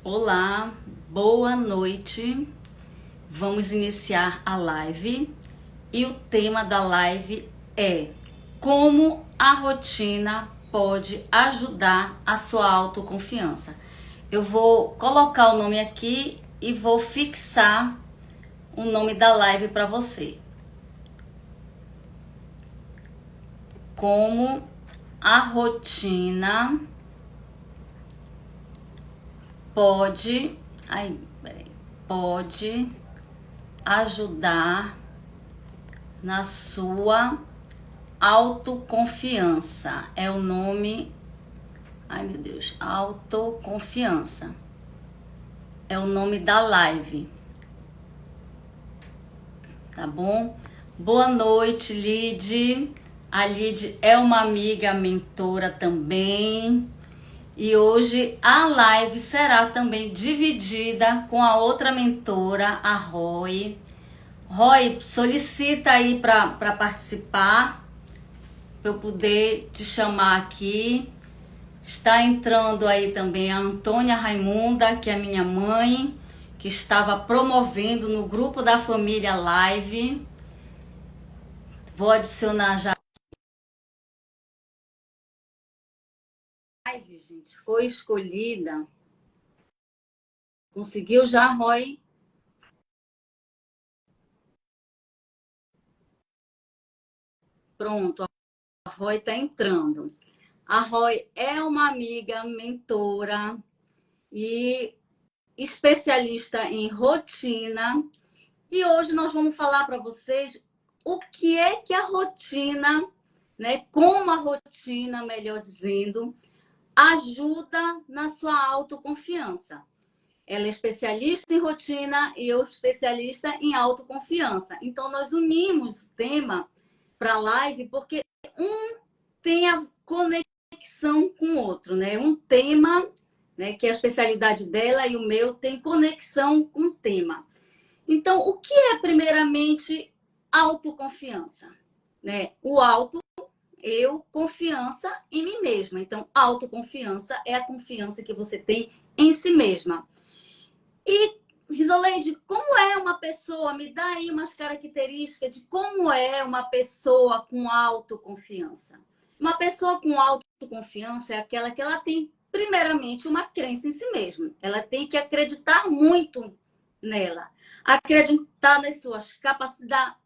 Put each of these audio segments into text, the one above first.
Olá, boa noite. Vamos iniciar a live e o tema da live é como a rotina pode ajudar a sua autoconfiança. Eu vou colocar o nome aqui e vou fixar o nome da live para você. Como a rotina pode ajudar na sua autoconfiança. É o nome. Ai, meu Deus. Autoconfiança. É o nome da live. Tá bom? Boa noite, Lid. A Lid é uma amiga mentora também. E hoje a live será também dividida com a outra mentora, a Roy. Roy, solicita aí para participar, para eu poder te chamar aqui. Está entrando aí também a Antônia Raimunda, que é minha mãe, que estava promovendo no grupo da família Live. Vou adicionar já. A live, gente, foi escolhida. Conseguiu já, Roy? Pronto, a Roy está entrando. A Roy é uma amiga, mentora e especialista em rotina. E hoje nós vamos falar para vocês o que é que a rotina, né? Como a rotina, melhor dizendo, ajuda na sua autoconfiança. Ela é especialista em rotina e eu especialista em autoconfiança. Então, nós unimos o tema para a live porque um tem a conexão com o outro, né? Um tema, né, que é a especialidade dela e o meu tem conexão com o tema. Então, o que é primeiramente autoconfiança, né? O auto, eu, confiança em mim mesma. Então, autoconfiança é a confiança que você tem em si mesma. E, Risoleide, como é uma pessoa? Me dá aí umas características de como é uma pessoa com autoconfiança. Uma pessoa com autoconfiança é aquela que ela tem, primeiramente, uma crença em si mesma. Ela tem que acreditar muito nela. Acreditar nas suas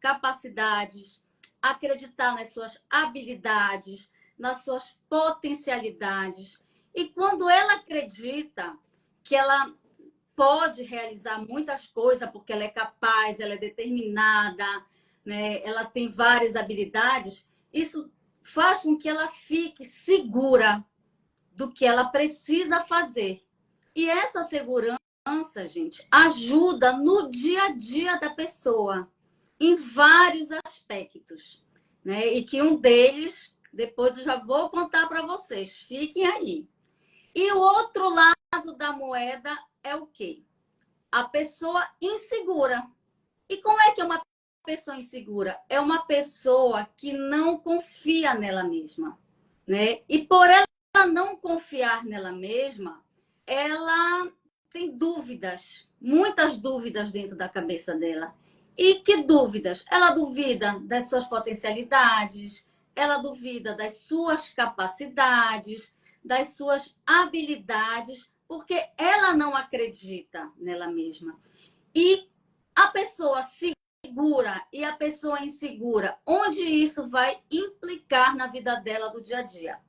capacidades, acreditar nas suas habilidades, nas suas potencialidades. E quando ela acredita que ela pode realizar muitas coisas, porque ela é capaz, ela é determinada, né? Ela tem várias habilidades, isso faz com que ela fique segura do que ela precisa fazer. E essa segurança, gente, ajuda no dia a dia da pessoa, em vários aspectos, né? E que um deles, depois eu já vou contar para vocês, fiquem aí. E o outro lado da moeda é o quê? A pessoa insegura. E como é que é uma pessoa insegura? É uma pessoa que não confia nela mesma, né? E por ela não confiar nela mesma, ela tem dúvidas, muitas dúvidas dentro da cabeça dela. E que dúvidas? Ela duvida das suas potencialidades, ela duvida das suas capacidades, das suas habilidades, porque ela não acredita nela mesma. E a pessoa segura e a pessoa insegura, onde isso vai implicar na vida dela do dia a dia?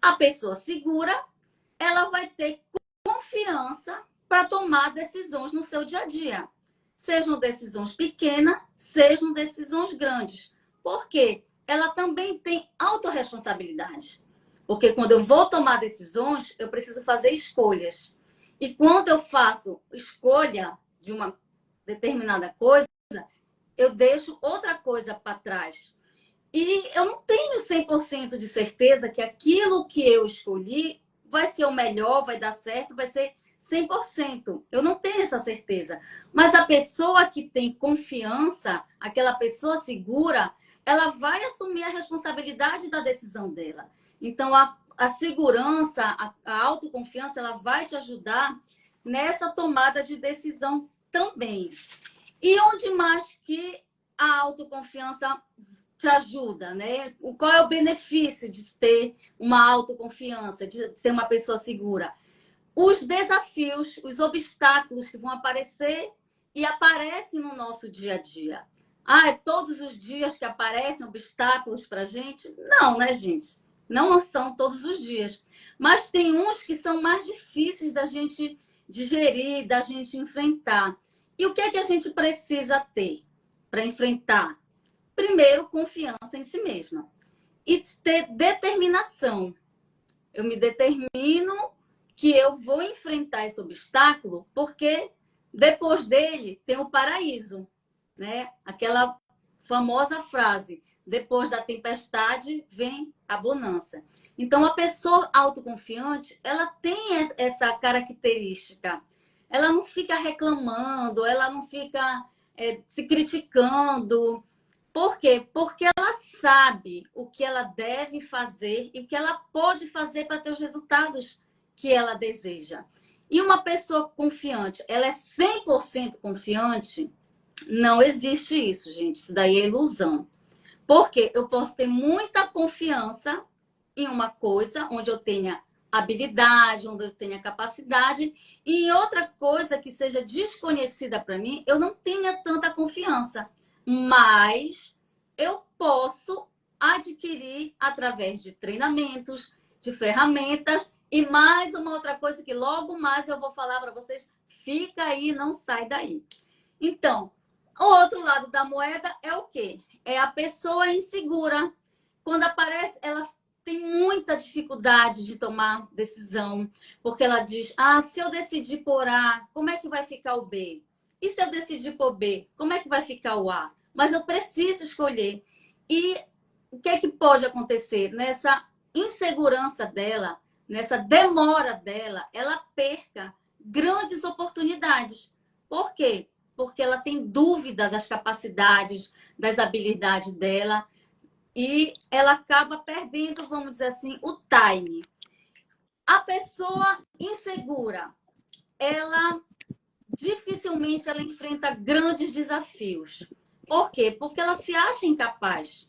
A pessoa segura, ela vai ter confiança para tomar decisões no seu dia a dia. Sejam decisões pequenas, sejam decisões grandes. Por quê? Ela também tem autorresponsabilidade. Porque quando eu vou tomar decisões, eu preciso fazer escolhas. E quando eu faço escolha de uma determinada coisa, eu deixo outra coisa para trás. E eu não tenho 100% de certeza que aquilo que eu escolhi vai ser o melhor, vai dar certo, vai ser 100%. Eu não tenho essa certeza. Mas a pessoa que tem confiança, aquela pessoa segura, ela vai assumir a responsabilidade da decisão dela. Então, a segurança, a autoconfiança, ela vai te ajudar nessa tomada de decisão também. E onde mais que a autoconfiança te ajuda, né? Qual é o benefício de ter uma autoconfiança, de ser uma pessoa segura? Os desafios, os obstáculos que vão aparecer e aparecem no nosso dia a dia. Ah, é todos os dias que aparecem obstáculos para a gente? Não, né, gente? Não são todos os dias. Mas tem uns que são mais difíceis da gente digerir, da gente enfrentar. E o que é que a gente precisa ter para enfrentar? Primeiro, confiança em si mesma. E ter determinação. Eu me determino que eu vou enfrentar esse obstáculo porque depois dele tem o paraíso, né? Aquela famosa frase, depois da tempestade vem a bonança. Então, a pessoa autoconfiante, ela tem essa característica. Ela não fica reclamando, ela não fica se criticando. Por quê? Porque ela sabe o que ela deve fazer e o que ela pode fazer para ter os resultados que ela deseja. E uma pessoa confiante, ela é 100% confiante? Não existe isso, gente. Isso daí é ilusão. Porque eu posso ter muita confiança em uma coisa onde eu tenha habilidade, onde eu tenha capacidade, e em outra coisa que seja desconhecida para mim, eu não tenha tanta confiança. Mas eu posso adquirir através de treinamentos, de ferramentas, e mais uma outra coisa que logo mais eu vou falar para vocês, fica aí, não sai daí. Então, o outro lado da moeda é o quê? É a pessoa insegura. Quando aparece, ela tem muita dificuldade de tomar decisão, porque ela diz: ah, se eu decidir por A, como é que vai ficar o B? E se eu decidir por B, como é que vai ficar o A? Mas eu preciso escolher. E o que é que pode acontecer? Nessa insegurança dela, nessa demora dela, ela perca grandes oportunidades. Por quê? Porque ela tem dúvida das capacidades, das habilidades dela e ela acaba perdendo, vamos dizer assim, o time. A pessoa insegura, ela dificilmente ela enfrenta grandes desafios. Por quê? Porque ela se acha incapaz.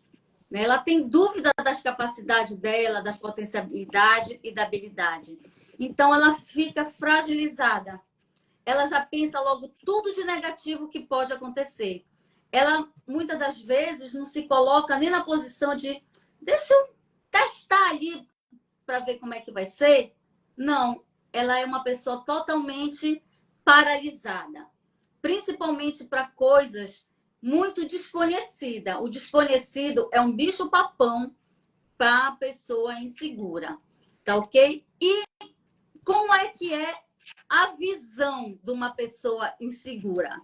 Né? Ela tem dúvida das capacidades dela, das potencialidades e da habilidade. Então, ela fica fragilizada. Ela já pensa logo tudo de negativo que pode acontecer. Ela, muitas das vezes, não se coloca nem na posição de deixa eu testar ali para ver como é que vai ser. Não, ela é uma pessoa totalmente paralisada, principalmente para coisas muito desconhecidas. O desconhecido é um bicho-papão para a pessoa insegura, tá ok? E como é que é a visão de uma pessoa insegura?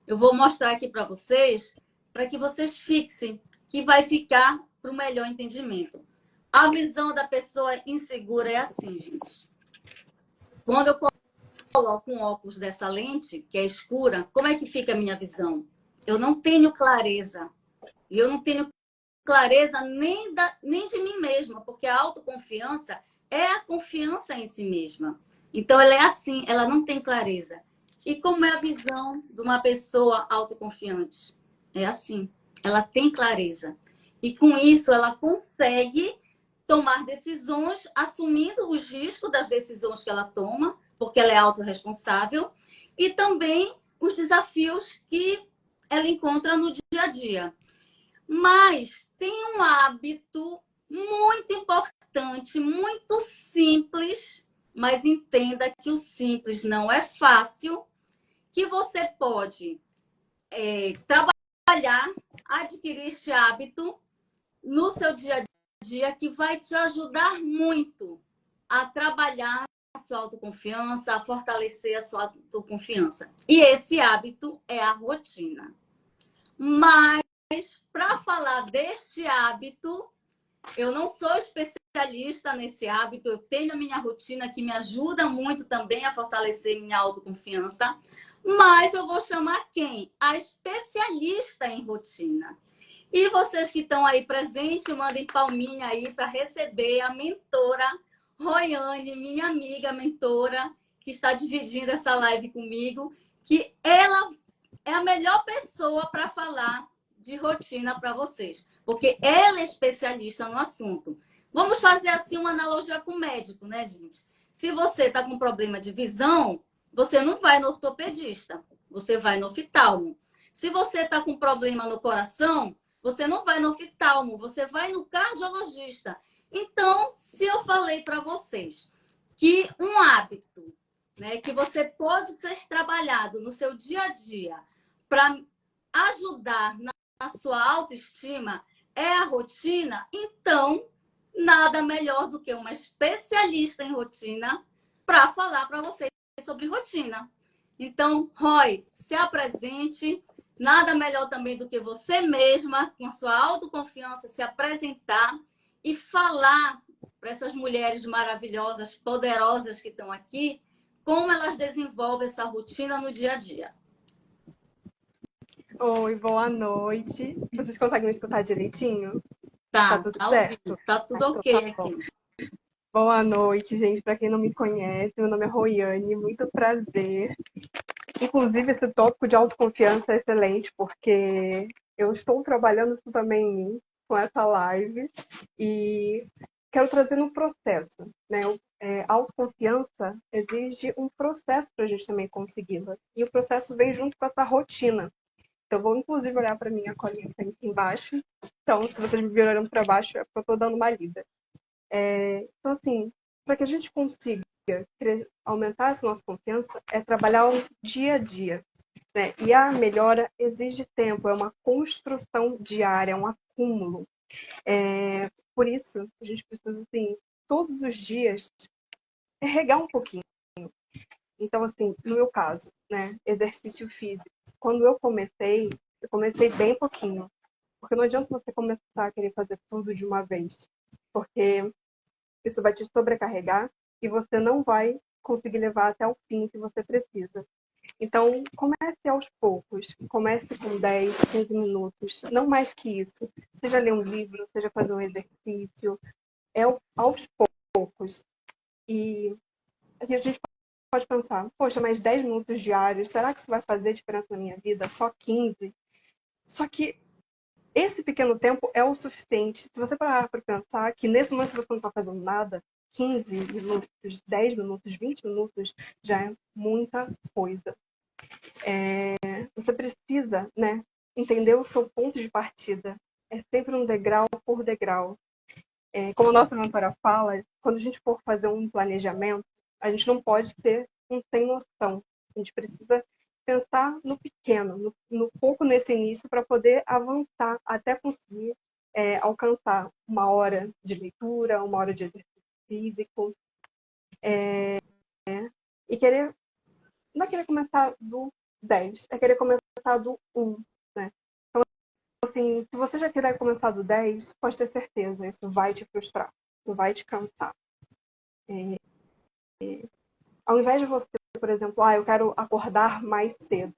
Eu vou mostrar aqui para que vocês fixem, que vai ficar para o melhor entendimento. A visão da pessoa insegura é assim, gente. Quando eu coloco um óculos dessa lente, que é escura, como é que fica a minha visão? Eu não tenho clareza. E eu não tenho clareza nem de mim mesma, porque a autoconfiança é a confiança em si mesma. Então, ela é assim, ela não tem clareza. E como é a visão de uma pessoa autoconfiante? É assim, ela tem clareza. E com isso, ela consegue tomar decisões, assumindo os riscos das decisões que ela toma, porque ela é autorresponsável, e também os desafios que ela encontra no dia a dia. Mas tem um hábito muito importante, muito simples, mas entenda que o simples não é fácil, que você pode trabalhar, adquirir este hábito no seu dia a dia, que vai te ajudar muito a trabalhar a sua autoconfiança, a fortalecer a sua autoconfiança. E esse hábito é a rotina. Mas, para falar deste hábito, eu não sou especialista nesse hábito, eu tenho a minha rotina que me ajuda muito também a fortalecer minha autoconfiança, mas eu vou chamar quem? A especialista em rotina. E vocês que estão aí presentes, mandem palminha aí para receber a mentora Roiane, minha amiga mentora, que está dividindo essa live comigo, que ela é a melhor pessoa para falar de rotina para vocês, porque ela é especialista no assunto. Vamos fazer assim uma analogia com o médico, né, gente? Se você está com problema de visão, você não vai no ortopedista, você vai no oftalmo. Se você está com problema no coração, você não vai no oftalmo, você vai no cardiologista. Então, se eu falei para vocês que um hábito, né, que você pode ser trabalhado no seu dia a dia para ajudar na sua autoestima é a rotina, então nada melhor do que uma especialista em rotina para falar para vocês sobre rotina. Então, Roy, se apresente. Nada melhor também do que você mesma, com a sua autoconfiança, se apresentar e falar para essas mulheres maravilhosas, poderosas que estão aqui, como elas desenvolvem essa rotina no dia a dia. Oi, boa noite. Vocês conseguem me escutar direitinho? Tá Tá, tudo tá certo? ouvindo, tá tudo Então tá ok bom. aqui. Boa noite, gente. Para quem não me conhece, meu nome é Roiane, muito prazer. Inclusive, esse tópico de autoconfiança é excelente, porque eu estou trabalhando isso também em mim, com essa live, e quero trazer no processo, né? Autoconfiança exige um processo para a gente também consegui-la, e o processo vem junto com essa rotina. Então, eu vou, inclusive, olhar para minha colinha que está aqui embaixo. Então, se vocês me virem olhando para baixo, é porque eu estou dando uma lida. Então, assim, para que a gente consiga aumentar essa nossa confiança, é trabalhar o dia a dia, né? E a melhora exige tempo, é uma construção diária, é um acúmulo. Por isso, a gente precisa, assim, todos os dias, regar um pouquinho. Então, assim, no meu caso, né, exercício físico. Quando eu comecei bem pouquinho. Porque não adianta você começar a querer fazer tudo de uma vez. Porque isso vai te sobrecarregar e você não vai conseguir levar até o fim que você precisa. Então, comece aos poucos. Comece com 10, 15 minutos, não mais que isso. Seja ler um livro, seja fazer um exercício. É aos poucos. E a gente pode pensar, poxa, mas 10 minutos diários, será que isso vai fazer diferença na minha vida? Só 15? Só que esse pequeno tempo é o suficiente. Se você parar para pensar que nesse momento você não está fazendo nada, 15 minutos, 10 minutos, 20 minutos já é muita coisa. Você precisa, né, entender o seu ponto de partida. É sempre um degrau por degrau. Como a nossa mentora fala, quando a gente for fazer um planejamento, a gente não pode ter um sem noção. A gente precisa pensar no pequeno, no pouco nesse início, para poder avançar até conseguir alcançar uma hora de leitura, uma hora de exercício físico. E querer, não é querer começar do 10, é querer começar do 1. Né? Então, assim, se você já querer começar do 10, pode ter certeza, isso vai te frustrar, isso vai te cansar. Ao invés de você, por exemplo, eu quero acordar mais cedo.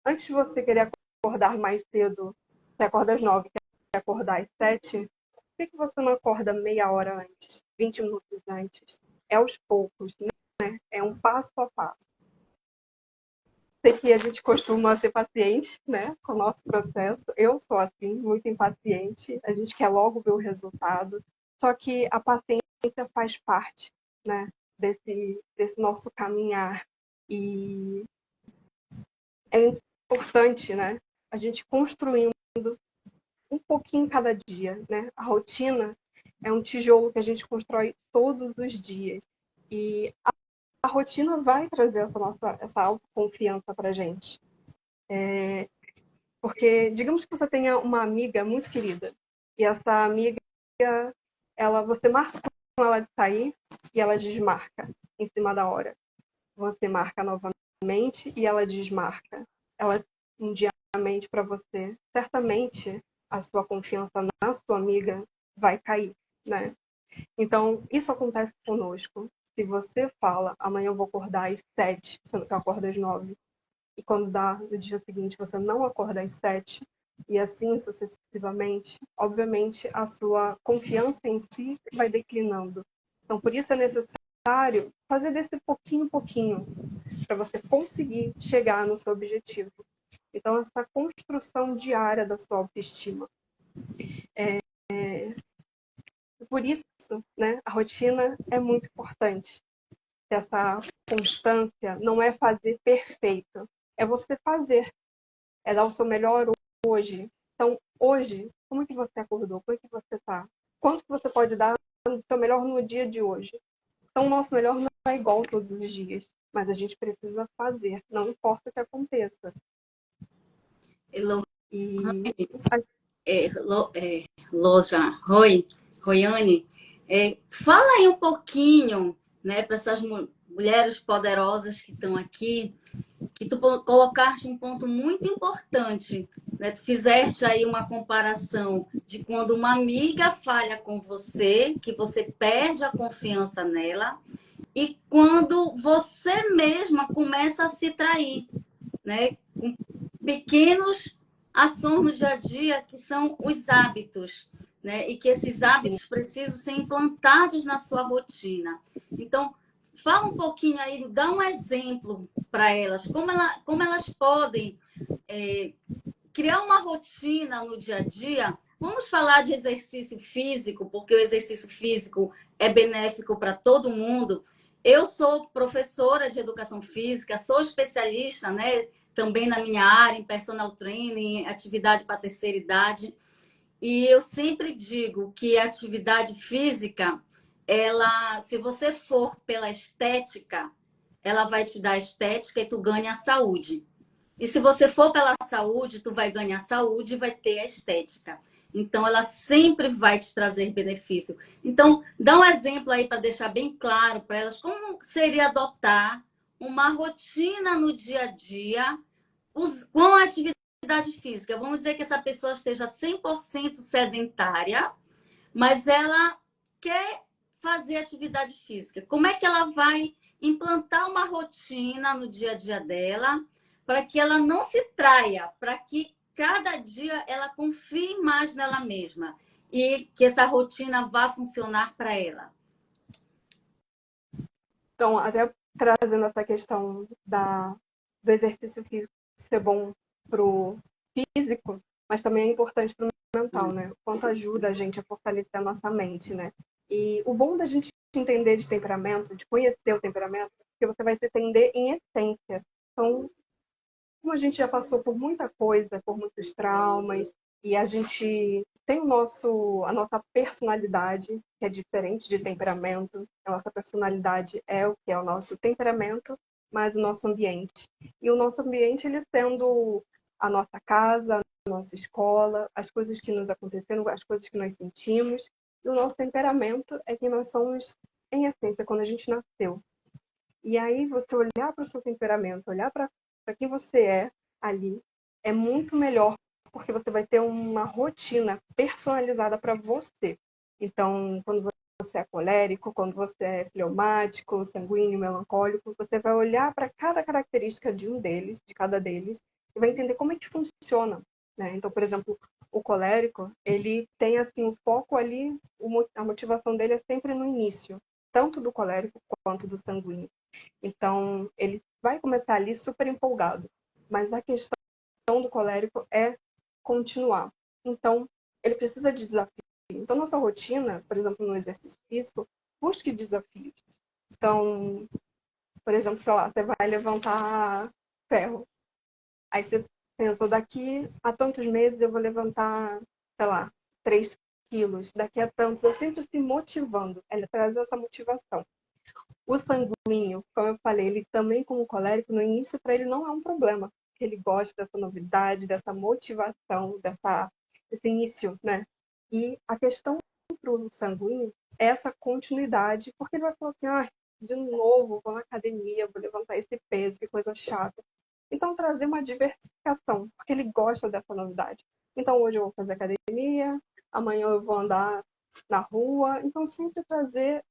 Antes de você querer acordar mais cedo, você acorda às 9, quer acordar às 7, por que você não acorda meia hora antes, 20 minutos antes? É aos poucos, né? É um passo a passo. Sei que a gente costuma ser paciente, né, com o nosso processo. Eu sou assim, muito impaciente. A gente quer logo ver o resultado. Só que a paciência faz parte, né, desse nosso caminhar. E é importante, né, a gente construindo um pouquinho cada dia, né? A rotina é um tijolo que a gente constrói todos os dias. E a rotina vai trazer essa autoconfiança para a gente. Porque, digamos que você tenha uma amiga muito querida, e essa amiga, você marca com ela de sair, e ela desmarca em cima da hora. Você marca novamente, e ela desmarca. Ela um dia mente para você. Certamente, a sua confiança na sua amiga vai cair, né? Então, isso acontece conosco. Se você fala, amanhã eu vou acordar às 7, sendo que eu acordo às 9, e quando dá no dia seguinte você não acorda às 7, e assim sucessivamente, obviamente a sua confiança em si vai declinando. Então, por isso é necessário necessário fazer desse pouquinho em pouquinho para você conseguir chegar no seu objetivo. Então, essa construção diária da sua autoestima. Por isso, né, a rotina é muito importante. Essa constância não é fazer perfeito, é você fazer, é dar o seu melhor hoje. Então, hoje, como é que você acordou? Como é que você está? Quanto que você pode dar o seu melhor no dia de hoje? Então, o nosso melhor não é igual todos os dias, mas a gente precisa fazer, não importa o que aconteça. Elo- E Loja, Roiane, fala aí um pouquinho, né, para essas mulheres poderosas que estão aqui, que tu colocaste um ponto muito importante, né? Tu fizeste aí uma comparação de quando uma amiga falha com você, que você perde a confiança nela, e quando você mesma começa a se trair, né? Com pequenos ações no dia a dia que são os hábitos, né? E que esses hábitos precisam ser implantados na sua rotina. Então, fala um pouquinho aí, dá um exemplo para elas, como elas podem criar uma rotina no dia a dia. Vamos falar de exercício físico, porque o exercício físico é benéfico para todo mundo. Eu sou professora de educação física, sou especialista, né, também na minha área, em personal training, atividade para a terceira idade. E eu sempre digo que a atividade física, ela, se você for pela estética, ela vai te dar estética e tu ganha a saúde. E se você for pela saúde, tu vai ganhar saúde e vai ter a estética. Então, ela sempre vai te trazer benefício. Então, dá um exemplo aí para deixar bem claro para elas como seria adotar uma rotina no dia a dia com a atividade física. Vamos dizer que essa pessoa esteja 100% sedentária, mas ela quer fazer atividade física. Como é que ela vai implantar uma rotina no dia a dia dela para que ela não se traia, para que cada dia ela confie mais nela mesma e que essa rotina vá funcionar para ela? Então, até trazendo essa questão do exercício físico ser bom pro físico, mas também é importante pro mental, né? O quanto ajuda a gente a fortalecer a nossa mente, né? E o bom da gente entender de temperamento, de conhecer o temperamento, é que você vai se entender em essência. Então, como a gente já passou por muita coisa, por muitos traumas, e a gente tem a nossa personalidade, que é diferente de temperamento. A nossa personalidade é o que é o nosso temperamento, mais o nosso ambiente. E o nosso ambiente, ele sendo a nossa casa, a nossa escola, as coisas que nos aconteceram, as coisas que nós sentimos. E o nosso temperamento é quem nós somos em essência, quando a gente nasceu. E aí você olhar para o seu temperamento, olhar para quem você é ali, é muito melhor, porque você vai ter uma rotina personalizada para você. Então, quando você é colérico, quando você é fleumático, sanguíneo, melancólico, você vai olhar para cada característica de cada deles, e vai entender como é que funciona, né? Então, por exemplo, o colérico, ele tem assim o foco ali, a motivação dele é sempre no início, tanto do colérico quanto do sanguíneo. Então, ele vai começar ali super empolgado, mas a questão do colérico é continuar. Então, ele precisa de desafio. Então, na sua rotina, por exemplo, no exercício físico, busque desafios. Então, por exemplo, sei lá, você vai levantar ferro. Aí você pensa, daqui a tantos meses eu vou levantar, sei lá, 3 quilos. Daqui a tantos, eu sempre se motivando. Ele traz essa motivação. O sanguíneo, como eu falei, ele também como colérico, no início para ele não é um problema. Ele gosta dessa novidade, dessa motivação, desse início, né? E a questão para o sanguíneo é essa continuidade, porque ele vai falar assim, ah, de novo, vou na academia, vou levantar esse peso, que coisa chata. Então, trazer uma diversificação, porque ele gosta dessa novidade. Então, hoje eu vou fazer academia, amanhã eu vou andar na rua. Então, sempre fazer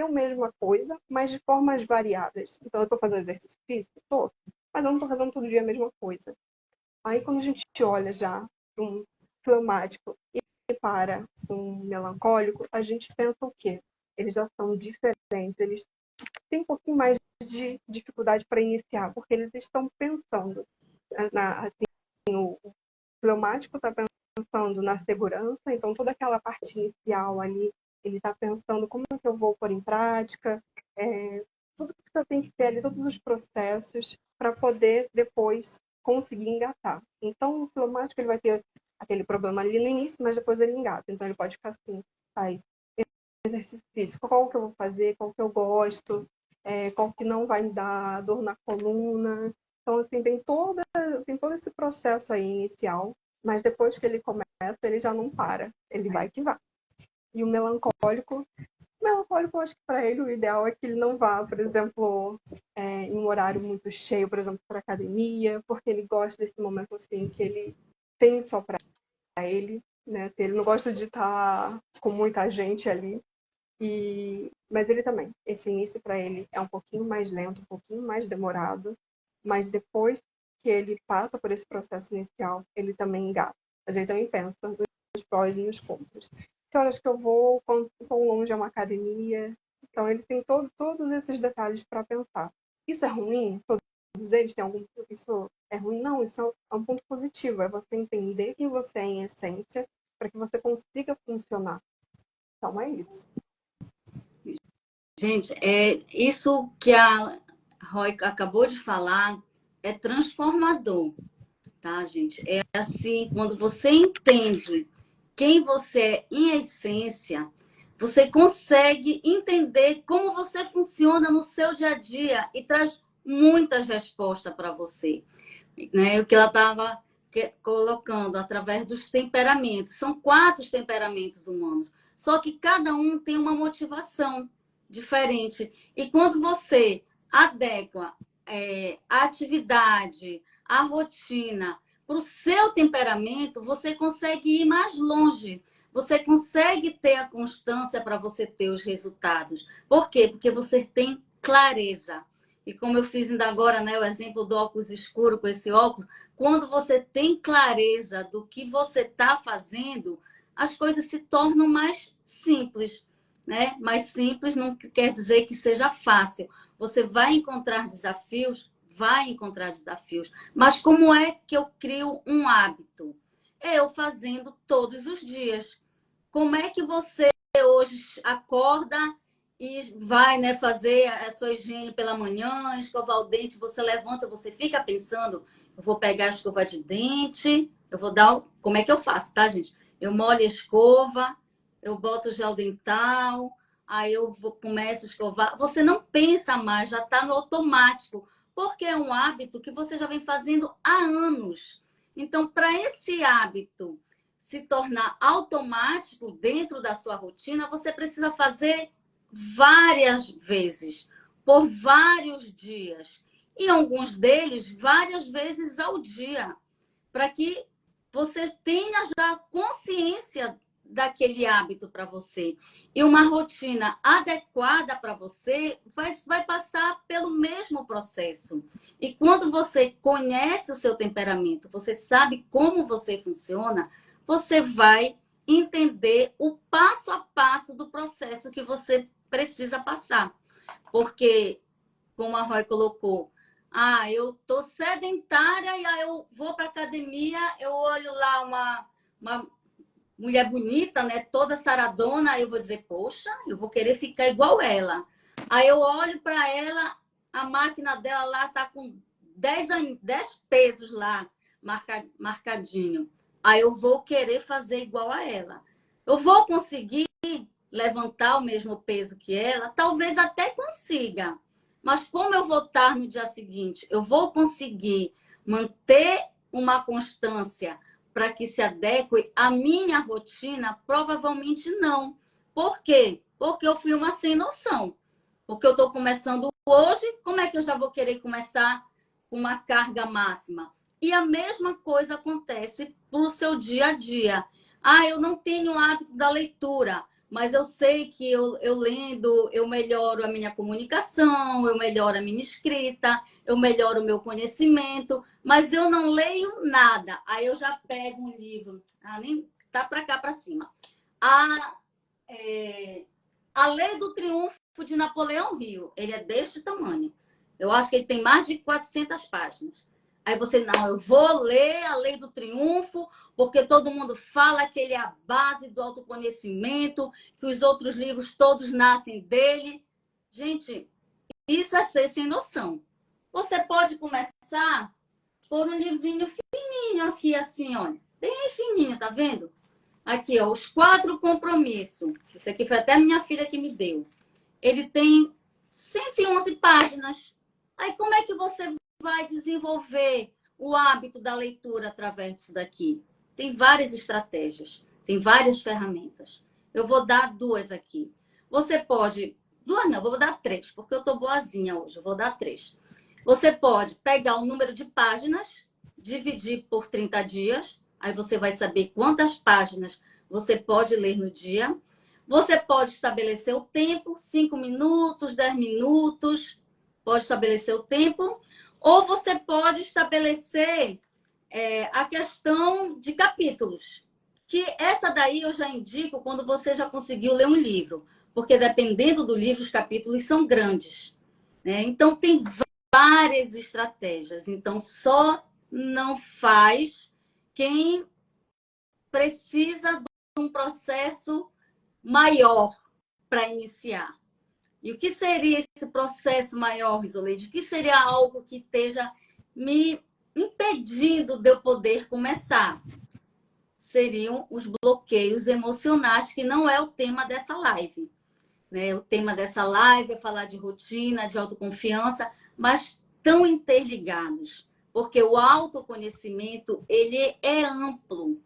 a mesma coisa, mas de formas variadas. Então, eu estou fazendo exercício físico? Estou, mas eu não estou fazendo todo dia a mesma coisa. Aí, quando a gente olha já para um fleumático e para um melancólico, a gente pensa o quê? Eles já são diferentes, eles tem um pouquinho mais de dificuldade para iniciar, porque eles estão pensando, assim, o fleumático está pensando na segurança, então toda aquela parte inicial ali, ele está pensando como é que eu vou pôr em prática, tudo que você tem que ter ali, todos os processos para poder depois conseguir engatar. Então o fleumático ele vai ter aquele problema ali no início, mas depois ele engata. Então ele pode ficar assim, aí, exercício físico, qual que eu vou fazer, qual que eu gosto, qual que não vai me dar dor na coluna. Então, assim, tem todo esse processo aí inicial, mas depois que ele começa, ele já não para, ele vai que vai. E o melancólico, eu acho que para ele o ideal é que ele não vá, por exemplo, em um horário muito cheio, por exemplo, para academia, porque ele gosta desse momento assim que ele tem só para ele, né? Assim, ele não gosta de estar com muita gente ali. Mas ele também, esse início para ele é um pouquinho mais lento, um pouquinho mais demorado, mas depois que ele passa por esse processo inicial, ele também engata. Mas ele também pensa nos prós e nos contras. Que horas que eu vou, quão longe é uma academia. Então ele tem todos esses detalhes para pensar. Isso é ruim? Todos eles têm algum. Isso é ruim? Não, isso é um ponto positivo. É você entender quem você é em essência para que você consiga funcionar. Então é isso. Gente, isso que a Roy acabou de falar é transformador, tá, gente? É assim, quando você entende quem você é em essência, você consegue entender como você funciona no seu dia a dia e traz muitas respostas para você, né? O que ela estava colocando através dos temperamentos. São 4 temperamentos humanos, só que cada um tem uma motivação diferente. E quando você adequa a atividade, a rotina para o seu temperamento, você consegue ir mais longe. Você consegue ter a constância para você ter os resultados. Por quê? Porque você tem clareza. E como eu fiz ainda agora, né, o exemplo do óculos escuro com esse óculos, quando você tem clareza do que você está fazendo, as coisas se tornam mais simples, né? Mais simples não quer dizer que seja fácil. Você vai encontrar desafios, mas como é que eu crio um hábito? Eu fazendo todos os dias. Como é que você hoje acorda e vai, né, fazer a sua higiene pela manhã, escovar o dente, você levanta, você fica pensando, eu vou pegar a escova de dente, eu vou dar... Como é que eu faço, tá, gente? Eu molho a escova, eu boto o gel dental, aí começo a escovar. Você não pensa mais, já está no automático, porque é um hábito que você já vem fazendo há anos. Então, para esse hábito se tornar automático dentro da sua rotina, você precisa fazer várias vezes, por vários dias. E alguns deles, várias vezes ao dia, para que você tenha já consciência daquele hábito para você. E uma rotina adequada para você vai passar pelo mesmo processo. E quando você conhece o seu temperamento, você sabe como você funciona, você vai entender o passo a passo do processo que você precisa passar. Porque, como a Roy colocou, eu tô sedentária e aí eu vou para academia, eu olho lá uma mulher bonita, né, toda saradona, aí eu vou dizer, poxa, eu vou querer ficar igual ela. Aí eu olho para ela, a máquina dela lá tá com 10 pesos lá marcadinho. Aí eu vou querer fazer igual a ela. Eu vou conseguir levantar o mesmo peso que ela? Talvez até consiga. Mas como eu vou estar no dia seguinte? Eu vou conseguir manter uma constância para que se adeque à minha rotina? Provavelmente não. Por quê? Porque eu fui uma sem noção. Porque eu estou começando hoje, como é que eu já vou querer começar com uma carga máxima? E a mesma coisa acontece para o seu dia a dia. Eu não tenho o hábito da leitura, mas eu sei que eu lendo, eu melhoro a minha comunicação, eu melhoro a minha escrita, eu melhoro o meu conhecimento, mas eu não leio nada. Aí eu já pego um livro, nem tá para cá, para cima. A Lei do Triunfo de Napoleão Hill. Ele é deste tamanho. Eu acho que ele tem mais de 400 páginas. Aí você, não, eu vou ler a Lei do Triunfo, porque todo mundo fala que ele é a base do autoconhecimento, que os outros livros todos nascem dele. Gente, isso é ser sem noção. Você pode começar por um livrinho fininho aqui, assim, olha. Bem fininho, tá vendo? Aqui, ó, os 4 compromissos. Esse aqui foi até a minha filha que me deu. Ele tem 111 páginas. Aí, como é que você vai desenvolver o hábito da leitura através disso daqui? Tem várias estratégias, tem várias ferramentas. Eu vou dar 2 aqui. Você pode... 2 não, vou dar 3, porque eu tô boazinha hoje. Eu vou dar 3. Você pode pegar o número de páginas, dividir por 30 dias. Aí você vai saber quantas páginas você pode ler no dia. Você pode estabelecer o tempo, 5 minutos, 10 minutos. Pode estabelecer o tempo. Ou você pode estabelecer a questão de capítulos. Que essa daí eu já indico quando você já conseguiu ler um livro. Porque dependendo do livro, os capítulos são grandes, né? Então, tem várias estratégias. Então, só não faz quem precisa de um processo maior para iniciar. E o que seria esse processo maior, Risoleide? O que seria algo que esteja me impedindo de eu poder começar? Seriam os bloqueios emocionais, que não é o tema dessa live, né? O tema dessa live é falar de rotina, de autoconfiança, mas tão interligados, porque o autoconhecimento, ele é amplo,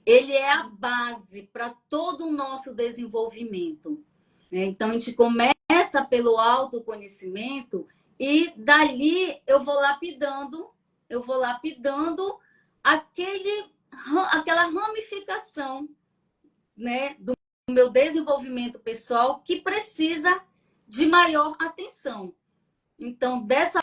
ele é a base para todo o nosso desenvolvimento, né? Então, a gente começa pelo autoconhecimento e dali eu vou lapidando aquela ramificação, né, do meu desenvolvimento pessoal que precisa de maior atenção. Então, dessa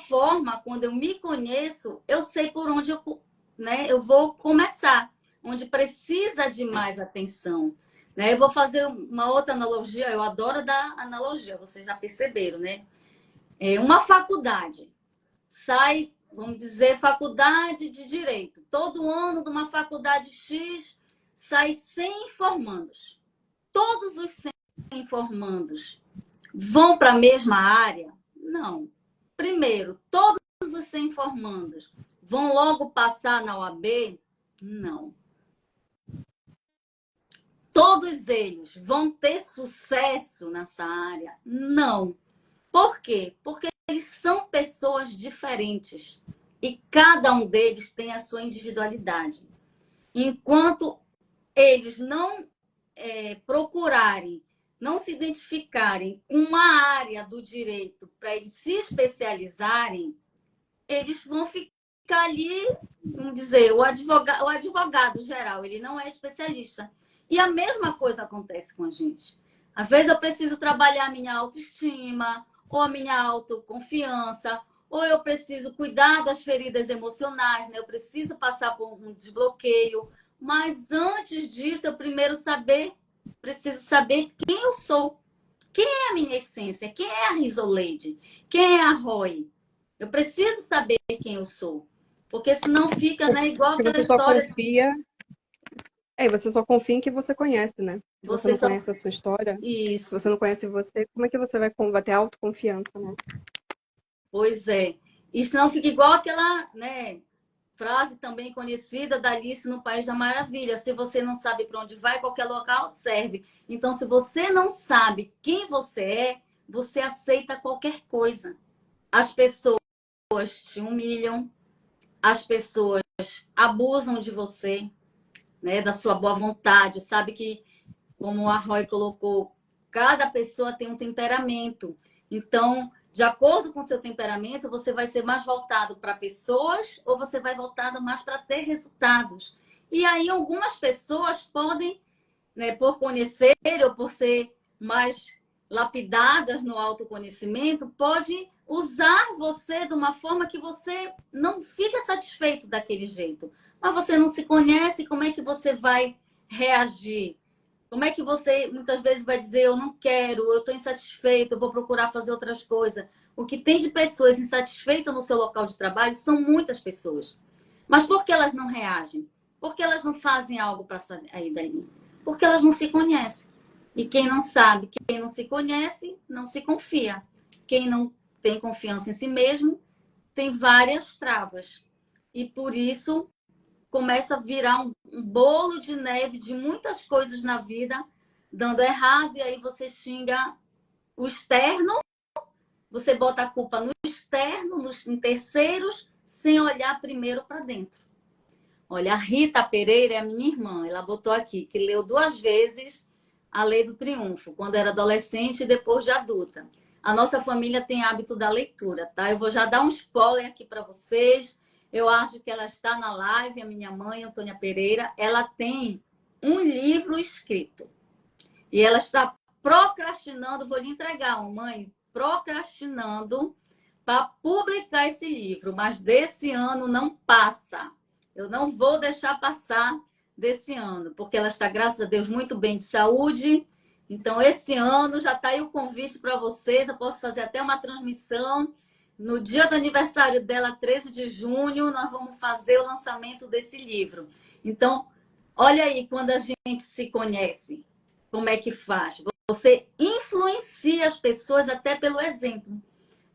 forma, quando eu me conheço, eu sei por onde eu vou começar, onde precisa de mais atenção. Né? Eu vou fazer uma outra analogia, eu adoro dar analogia, vocês já perceberam, né? Uma faculdade, sai, vamos dizer, faculdade de Direito. Todo ano de uma faculdade X, sai 100 formandos. Todos os 100 formandos vão para a mesma área? Não. Primeiro, todos os 100 formandos vão logo passar na OAB? Não. Todos eles vão ter sucesso nessa área? Não. Por quê? Porque eles são pessoas diferentes e cada um deles tem a sua individualidade. Enquanto eles não procurarem, não se identificarem com uma área do direito para eles se especializarem, eles vão ficar ali, vamos dizer, o advogado geral, ele não é especialista. E a mesma coisa acontece com a gente. Às vezes eu preciso trabalhar a minha autoestima, ou a minha autoconfiança, ou eu preciso cuidar das feridas emocionais, né? Eu preciso passar por um desbloqueio. Mas antes disso, eu primeiro preciso saber quem eu sou. Quem é a minha essência? Quem é a Risoleide? Quem é a Roy? Eu preciso saber quem eu sou. Porque senão fica, né, igual Porque aquela você só história. confia. Você só confia em que você conhece, né? Se você não conhece a sua história, se Isso. você não conhece você, como é que você vai ter autoconfiança, né? Pois é. E senão fica igual aquela, né, frase também conhecida da Alice no País da Maravilha. Se você não sabe para onde vai, qualquer local serve. Então, se você não sabe quem você é, você aceita qualquer coisa. As pessoas te humilham, as pessoas abusam de você, né, da sua boa vontade. Sabe que, como a Roy colocou, cada pessoa tem um temperamento. Então, de acordo com o seu temperamento, você vai ser mais voltado para pessoas ou você vai voltado mais para ter resultados. E aí, algumas pessoas podem, né, por conhecer ou por ser mais lapidadas no autoconhecimento, pode usar você de uma forma que você não fica satisfeito daquele jeito. Mas você não se conhece, como é que você vai reagir? Como é que você muitas vezes vai dizer, eu não quero, eu estou insatisfeito, eu vou procurar fazer outras coisas? O que tem de pessoas insatisfeitas no seu local de trabalho são muitas pessoas. Mas por que elas não reagem? Por que elas não fazem algo para sair daí? Porque elas não se conhecem. E quem não sabe, quem não se conhece, não se confia. Quem não tem confiança em si mesmo, tem várias travas. E por isso começa a virar um bolo de neve de muitas coisas na vida dando errado, e aí você xinga o externo, você bota a culpa no externo, em terceiros, sem olhar primeiro para dentro. Olha, a Rita Pereira é a minha irmã, ela botou aqui que leu 2 vezes A Lei do Triunfo, quando era adolescente e depois de adulta. A nossa família tem hábito da leitura, tá? Eu vou já dar um spoiler aqui para vocês. Eu acho que ela está na live, a minha mãe, Antônia Pereira. Ela tem um livro escrito. E ela está procrastinando, vou lhe entregar, mãe, procrastinando para publicar esse livro, mas desse ano não passa. Eu não vou deixar passar desse ano, porque ela está, graças a Deus, muito bem de saúde. Então, esse ano já está aí o convite para vocês. Eu posso fazer até uma transmissão. No dia do aniversário dela, 13 de junho, nós vamos fazer o lançamento desse livro. Então, olha aí, quando a gente se conhece, como é que faz? Você influencia as pessoas até pelo exemplo.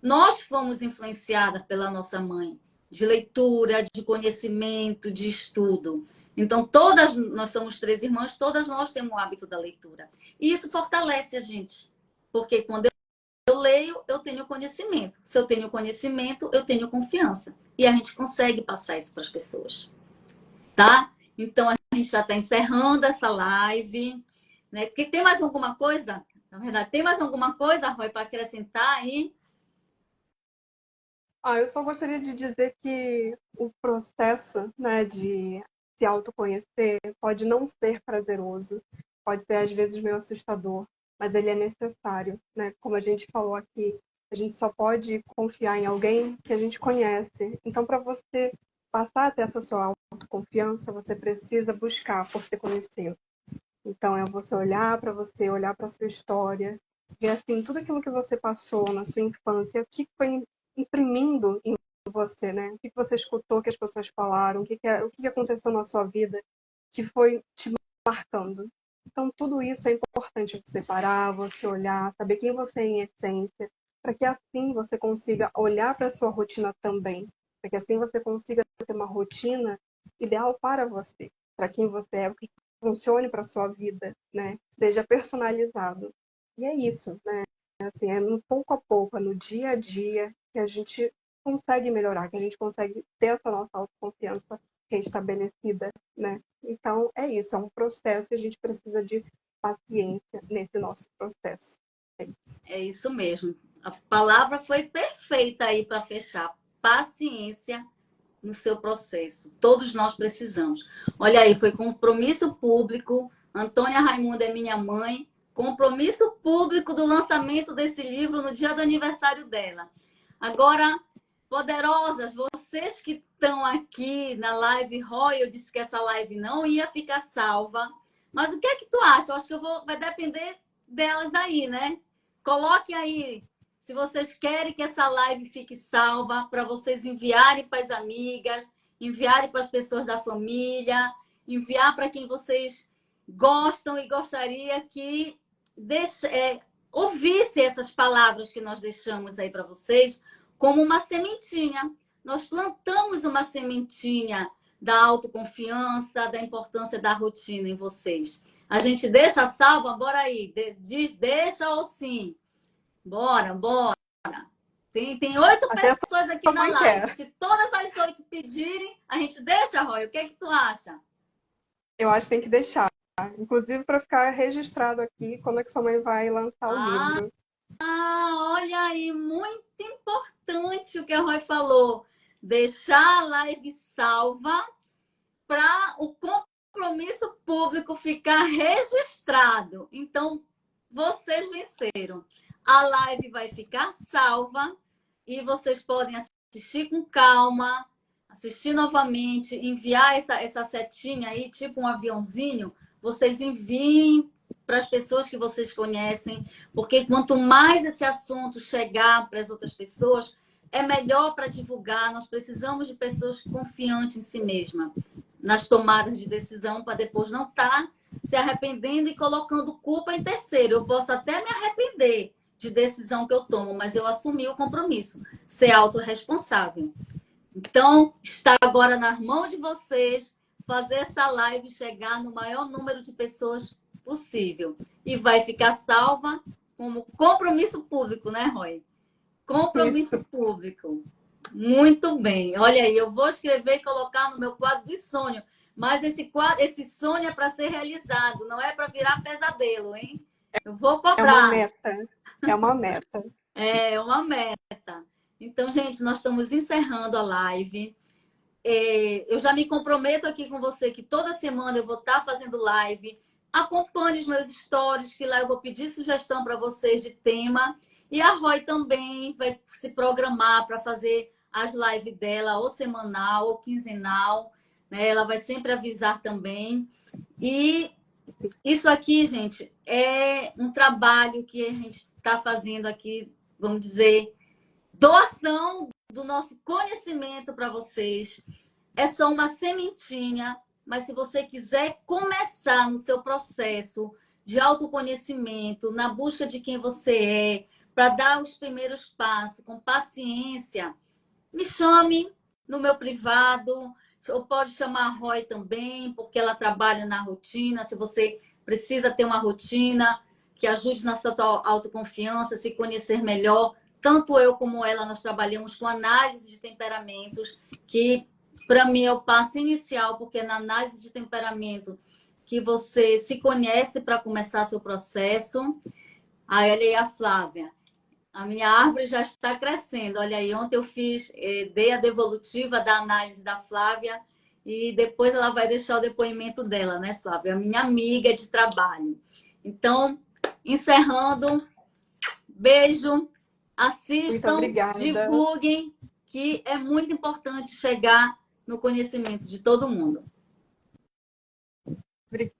Nós fomos influenciadas pela nossa mãe, de leitura, de conhecimento, de estudo. Então, todas nós somos 3 irmãs, todas nós temos o hábito da leitura. E isso fortalece a gente. Porque quando eu leio, eu tenho conhecimento. Se eu tenho conhecimento, eu tenho confiança. E a gente consegue passar isso para as pessoas. Tá? Então, a gente já está encerrando essa live. Né? Porque tem mais alguma coisa? Na verdade, tem mais alguma coisa, Roy, para acrescentar aí? Eu só gostaria de dizer que o processo, né, de se autoconhecer pode não ser prazeroso, pode ser às vezes meio assustador, mas ele é necessário, né? Como a gente falou aqui, a gente só pode confiar em alguém que a gente conhece. Então, para você passar a ter essa sua autoconfiança, você precisa buscar por se conhecer. Então, é você olhar para sua história, ver assim tudo aquilo que você passou na sua infância, o que foi imprimindo em você, né? O que você escutou que as pessoas falaram, o que aconteceu na sua vida que foi te marcando. Então, tudo isso é importante você parar, você olhar, saber quem você é em essência, para que assim você consiga olhar para a sua rotina também, para que assim você consiga ter uma rotina ideal para você, para quem você é, o que funcione para a sua vida, né? Seja personalizado. E é isso, né? Assim, é no pouco a pouco, é no dia a dia que a gente consegue melhorar, que a gente consegue ter essa nossa autoconfiança restabelecida, né? Então, é isso, é um processo e a gente precisa de paciência nesse nosso processo. É isso. É isso mesmo. A palavra foi perfeita aí para fechar. Paciência no seu processo. Todos nós precisamos. Olha aí, foi compromisso público. Antônia Raimunda é minha mãe. Compromisso público do lançamento desse livro no dia do aniversário dela. Agora, poderosas, vocês que estão aqui na live Roy, eu disse que essa live não ia ficar salva. Mas o que é que tu acha? Eu acho que vai depender delas aí, né? Coloque aí se vocês querem que essa live fique salva, para vocês enviarem para as amigas, enviarem para as pessoas da família, enviar para quem vocês gostam e gostaria que ouvisse essas palavras que nós deixamos aí para vocês como uma sementinha. Nós plantamos uma sementinha da autoconfiança, da importância da rotina em vocês. A gente deixa salva? Bora aí. Diz deixa ou sim. Bora, bora. Tem 8 Até a pessoas aqui sua na mãe live. quer. Se todas as 8 pedirem, a gente deixa, Roy? O que é que tu acha? Eu acho que tem que deixar. Inclusive para ficar registrado aqui quando é que sua mãe vai lançar o Ah, livro. olha aí, muito importante o que a Roy falou. Deixar a live salva para o compromisso público ficar registrado. Então, vocês venceram. A live vai ficar salva e vocês podem assistir com calma, assistir novamente, enviar essa setinha aí, tipo um aviãozinho. Vocês enviem para as pessoas que vocês conhecem, porque quanto mais esse assunto chegar para as outras pessoas, é melhor para divulgar. Nós precisamos de pessoas confiantes em si mesma, nas tomadas de decisão, para depois não estar se arrependendo e colocando culpa em terceiro. Eu posso até me arrepender de decisão que eu tomo, mas eu assumi o compromisso, ser autorresponsável. Então, está agora nas mãos de vocês fazer essa live chegar no maior número de pessoas possível. E vai ficar salva como compromisso público, né, Roy? Compromisso público. Muito bem. Olha aí, eu vou escrever e colocar no meu quadro de sonho. Mas esse sonho é para ser realizado, não é para virar pesadelo, hein? Eu vou É uma cobrar. meta. É uma meta. É uma meta. Então, gente, nós estamos encerrando a live. Eu já me comprometo aqui com você que toda semana eu vou estar fazendo live. Acompanhe os meus stories, que lá eu vou pedir sugestão para vocês de tema. E a Roy também vai se programar para fazer as lives dela, ou semanal, ou quinzenal. Né? Ela vai sempre avisar também. E isso aqui, gente, é um trabalho que a gente está fazendo aqui, vamos dizer, doação do nosso conhecimento para vocês. É só uma sementinha, mas se você quiser começar no seu processo de autoconhecimento, na busca de quem você é, para dar os primeiros passos com paciência, me chame no meu privado, ou pode chamar a Roy também, porque ela trabalha na rotina. Se você precisa ter uma rotina que ajude na sua autoconfiança, se conhecer melhor, tanto eu como ela, nós trabalhamos com análise de temperamentos, que para mim é o passo inicial, porque é na análise de temperamento que você se conhece para começar seu processo. Aí, olha aí a Flávia. A minha árvore já está crescendo. Olha aí, ontem eu dei a devolutiva da análise da Flávia e depois ela vai deixar o depoimento dela, né, Flávia? Minha amiga de trabalho. Então, encerrando, beijo, Muito assistam, obrigada. divulguem, que é muito importante chegar no conhecimento de todo mundo. Obrigada.